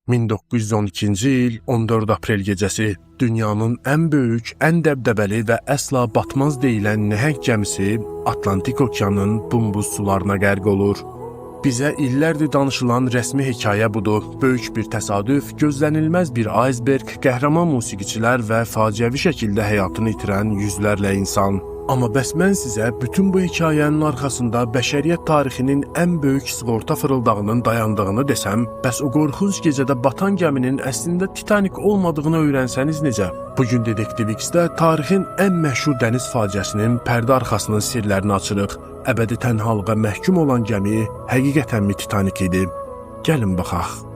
1912-ci il 14 aprel gecəsi dünyanın ən böyük, ən dəbdəbəli və əsla batmaz deyilən nəhəng gəmisi Atlantik okeanın bumbuz sularına qərq olur. Bizə illərdir danışılan rəsmi hekayə budur. Böyük bir təsadüf, gözlənilməz bir aysberq, qəhrəman musiqiçilər və faciəvi şəkildə həyatını itirən yüzlərlə insan. Amma bəs mən sizə bütün bu hekayənin arxasında bəşəriyyət tarixinin ən böyük sığorta fırıldağının dayandığını desəm, bəs o qorxunc gecədə batan gəminin əslində Titanik olmadığını öyrənsəniz necə? Bugün Detektiv X-də tarixin ən məşhur dəniz faciəsinin pərdə arxasının sirlərini açırıq. Əbədi tənhalığa məhkum olan gəmi həqiqətənmi Titanik idi? Gəlin baxaq.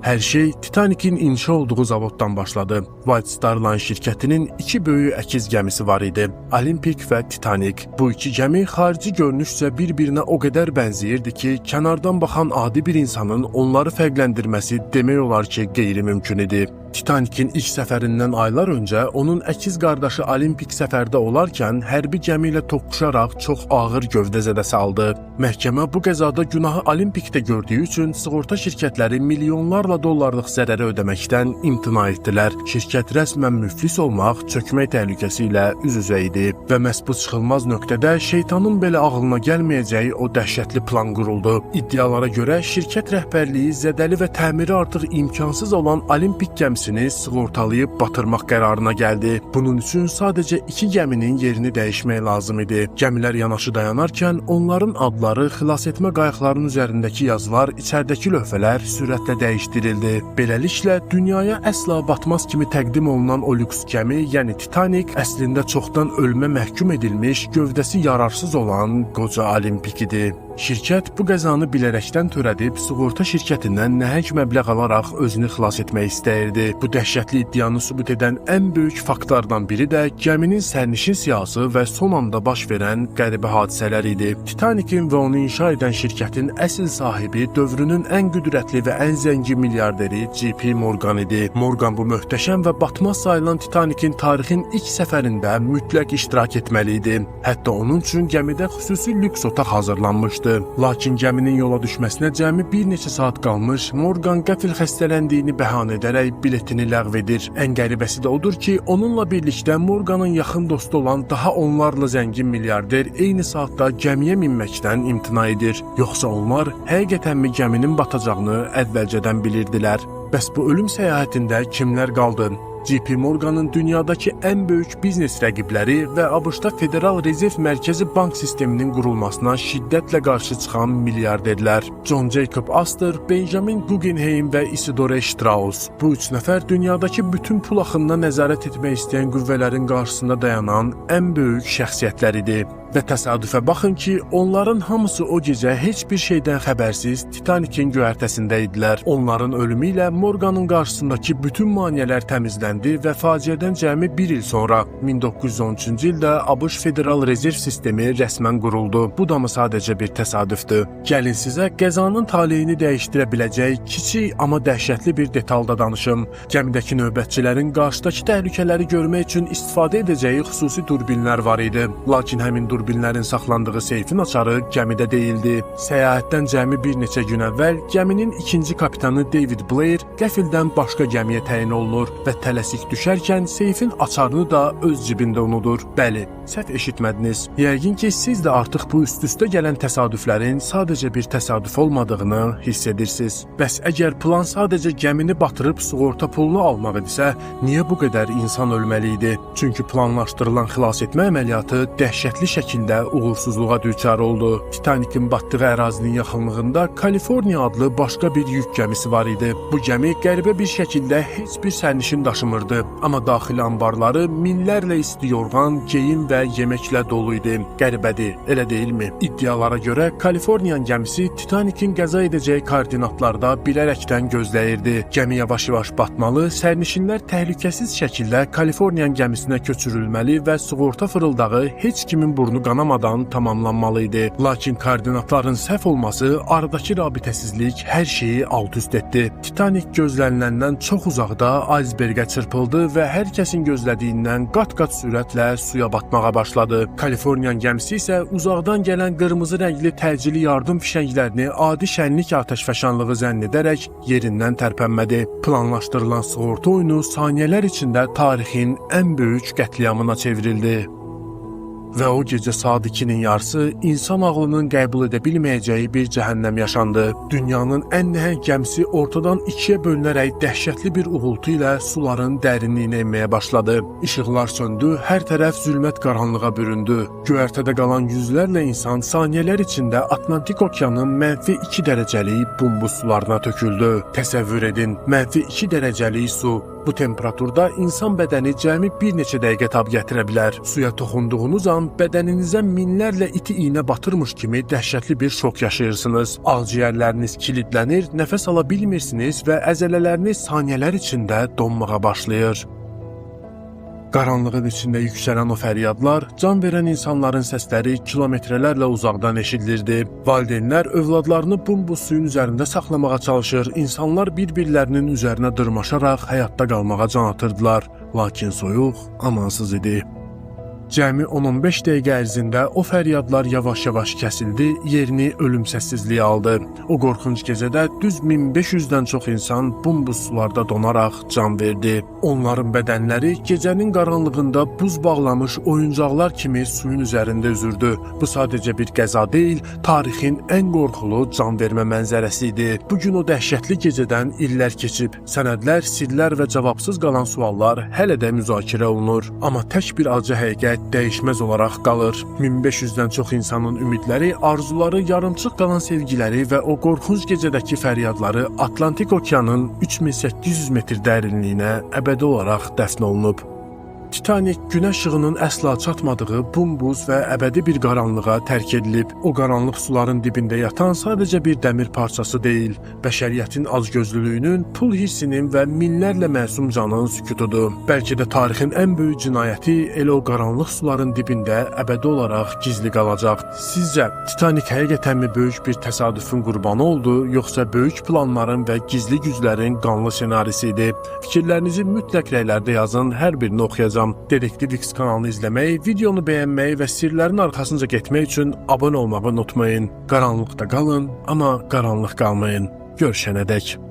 Hər şey Titanikin inşa olduğu zavoddan başladı. White Star Line şirkətinin iki böyük əkiz gəmisi var idi. Olympic və Titanic. Bu iki gəmi xarici görünüşcə bir-birinə o qədər bənzəyirdi ki, kənardan baxan adi bir insanın onları fərqləndirməsi demək olar ki, qeyri-mümkün idi. Titanikin ilk səfərindən aylar öncə onun əkiz qardaşı Olympic səfərdə olarkən hərbi gəmi ilə toqquşaraq çox ağır gövdə zədəsi aldı. Məhkəmə bu qəzada günahı Olympicdə gördüyü üçün sığorta şirkətləri milyonlarla dollarlıq zərəri ödəməkdən imtina etdilər. Şirkət rəsmən müflis olmaq, çökmək təhlükəsi ilə üz-üzə idi və məhz bu çıxılmaz nöqtədə şeytanın belə ağlına gəlməyəcəyi o dəhşətli plan quruldu. İddialara görə şirkət rəhbərliyi zədəli və təmiri artıq imkansız olan Olympic gəmisini sığortalayıb batırmaq qərarına gəldi. Bunun üçün sadəcə iki gəminin yerini dəyişmək lazım idi. Gəmilər yanaşı dayanarkən onların adları, xilas etmə qayıqlarının üzərindəki yazılar, içərdəki lövhələr sürətlə dəyişdirildi. Beləliklə, dünyaya əsla batmaz kimi təqdim olunan o lüks gəmi, yəni Titanic, əslində çoxdan ölmə məhkum edilmiş, gövdəsi yararsız olan qoca Olympic idi. Şirkət bu qəzanı bilərəkdən törədib, sığorta şirkətindən nəhəng məbləğ alaraq özünü xilas etmək istəyirdi. Bu dəhşətli iddianı sübut edən ən böyük faktlardan biri də gəminin sərnişin siyahısı və son anda baş verən qəribə hadisələr idi. Titanicin və onu inşa edən şirkətin əsl sahibi dövrünün ən qüdrətli və ən zəngin milyarderi J.P. Morgan idi. Morgan bu möhtəşəm və batmaz sayılan Titanicin tarixin ilk səfərində mütləq iştirak etməli idi. Hətta onun üçün gəmidə xüsusi lüks otaq hazırlanmışdı. Lakin gəminin yola düşməsinə cəmi bir neçə saat qalmış, Morgan qəfil xəstələndiyini bəhanə edərək biletini ləğv edir. Ən qəribəsi də odur ki, onunla birlikdə Morganın yaxın dostu olan daha onlarla zəngin milyarder eyni saatda gəmiyə minməkdən imtina edir. Yoxsa onlar həqiqətənmi gəminin batacağını əvvəlcədən bilirdilər? Bəs bu ölüm səyahətində kimlər qaldı? J.P. Morganın dünyadakı ən böyük biznes rəqibləri və ABŞ-da Federal Rezerv Mərkəzi Bank sisteminin qurulmasına şiddətlə qarşı çıxan milyarderlər. John Jacob Astor, Benjamin Guggenheim və Isidore Strauss. Bu üç nəfər dünyadakı bütün pul axınına nəzarət etmək istəyən qüvvələrin qarşısında dayanan ən böyük şəxsiyyətlər idi. Və təsadüfə baxın ki, onların hamısı o gecə heç bir şeydən xəbərsiz Titanicin göyərtəsində idilər. Onların ölümü ilə Morganın qarşısındakı bütün maneələr təmizləndi və faciədən cəmi bir il sonra 1913-cü ildə ABŞ Federal Rezerv Sistemi rəsmən quruldu. Bu da mı sadəcə bir təsadüfdür? Gəlin sizə qəzanın taleyini dəyişdirə biləcək kiçik, amma dəhşətli bir detalda danışım. Gəmidəki növbətçilərin qarşıdakı təhlükələri görmək üçün istifadə edəcəyi xüsusi durbinlər var idi. Lakin həmin durbinlərin saxlandığı seyfin açarı gəmidə deyildi. Səyahətdən cəmi bir neçə gün əvvəl gəminin ikinci kapitanı David Blair qəfildən başqa gəmiyə təyin olunur və tələsik düşərkən seyfin açarını da öz cibində unudur. Bəli, səhv eşitmədiniz. Yəqin ki, siz də artıq bu üst-üstə gələn təsadüflərin sadəcə bir təsadüf olmadığını hiss edirsiniz. Bəs əgər plan sadəcə gəmini batırıb sığorta pulunu almaq idisə, niyə bu qədər insan ölməli idi? Çünki planlaşdırılan xilas etmə əməliyyatı dəhşətli şəkildə uğursuzluğa düçar oldu. Titanicin batdığı ərazinin yaxınlığında Kaliforniya adlı başqa bir yük gəmisi var idi. Bu gəmi qəribə bir şəkildə heç bir sərnişin daşımırdı. Amma daxili anbarları minlərlə isti yorğan, geyim və yeməklə dolu idi. Qəribədir, elə deyilmi? İddialara görə Kaliforniyan gəmisi Titanicin qəza edəcəyi koordinatlarda bilərəkdən gözləyirdi. Gəmi yavaş-yavaş batmalı, sərnişinlər təhlükəsiz şəkildə Kaliforniyan gəmisinə köçürülməli və sığorta fırıldağı heç kimin burnu yolu qanamadan tamamlanmalı idi. Lakin koordinatların səhv olması, aradakı rabitəsizlik hər şeyi alt-üst etdi. Titanik gözləniləndən çox uzaqda aysberqə çırpıldı və hər kəsin gözlədiyindən qat-qat sürətlə suya batmağa başladı. Kaliforniya gəmisi isə uzaqdan gələn qırmızı rəngli təcili yardım fişənglərini adi şənlik atəşfəşanlığı zənn edərək yerindən tərpənmədi. Planlaşdırılan sığorta oyunu saniyələr içində tarixin ən böyük qətliamına çevrildi. Və o gecə saat 2-nin yarısı insan ağlının qəbul edə bilməyəcəyi bir cəhənnəm yaşandı. Dünyanın ən nəhəng gəmisi ortadan ikiyə bölünərək dəhşətli bir uğultu ilə suların dərinliyinə enməyə başladı. İşıqlar söndü, hər tərəf zülmət qaranlığa büründü. Göyərtədə qalan yüzlərlə insan saniyələr içində Atlantik okeanın -2 dərəcəlik bumbuz sularına töküldü. Təsəvvür edin, -2 dərəcəlik su. Bu temperaturda insan bədəni cəmi bir neçə dəqiqə tab gətirə bilər. Suya toxunduğunuz an bədəninizə minlərlə iti iynə batırmış kimi dəhşətli bir şok yaşayırsınız. Ağciyərləriniz kilidlənir, nəfəs ala bilmirsiniz və əzələləriniz saniyələr içində donmağa başlayır. Qaranlığın içində yüksələn o fəryadlar, can verən insanların səsləri kilometrlərlə uzaqdan eşidilirdi. Valideynlər övladlarını bumbuz suyun üzərində saxlamağa çalışır, insanlar bir-birlərinin üzərinə dırmaşaraq həyatda qalmağa can atırdılar. Lakin soyuq amansız idi. Cəmi 10-15 dəqiqə ərzində o fəryadlar yavaş-yavaş kəsildi, yerini ölüm səssizliyi aldı. O qorxunc gecədə düz 1500-dən çox insan bumbuz sularda donaraq can verdi. Onların bədənləri gecənin qaranlığında buz bağlamış oyuncaqlar kimi suyun üzərində üzürdü. Bu sadəcə bir qəza deyil, tarixin ən qorxulu can vermə mənzərəsi idi. Bugün o dəhşətli gecədən illər keçib, sənədlər, sirlər və cavabsız qalan suallar hələ də müzakirə olunur. Amma tək bir acı həqiqət dəyişməz olaraq qalır. 1500-dən çox insanın ümidləri, arzuları, yarımçıq qalan sevgiləri və o qorxunc gecədəki fəryadları Atlantik okeanın 3800 metr dərinliyinə əbədi olaraq dəfn olunub. Titanik günəş işığının əsla çatmadığı bumbuz və əbədi bir qaranlığa tərk edilib. O qaranlıq suların dibində yatan sadəcə bir dəmir parçası deyil, bəşəriyyətin acgözlülüyünün, pul hissinin və minlərlə məsum canın sükutudur. Bəlkə də tarixin ən böyük cinayəti elə o qaranlıq suların dibində əbədi olaraq gizli qalacaq. Sizcə, Titanik həqiqətənmi böyük bir təsadüfün qurbanı oldu, yoxsa böyük planların və gizli güclərin qanlı senarisi idi? Fikirlərinizi mütləq rəylərdə yazın, hər birini oxuyacağım. Dedektiv X kanalını izləməyi, videonu bəyənməyi və sirlərin arxasınca getmək üçün abunə olmağı unutmayın. Qaranlıqda qalın, amma qaranlıq qalmayın. Görüşənədək.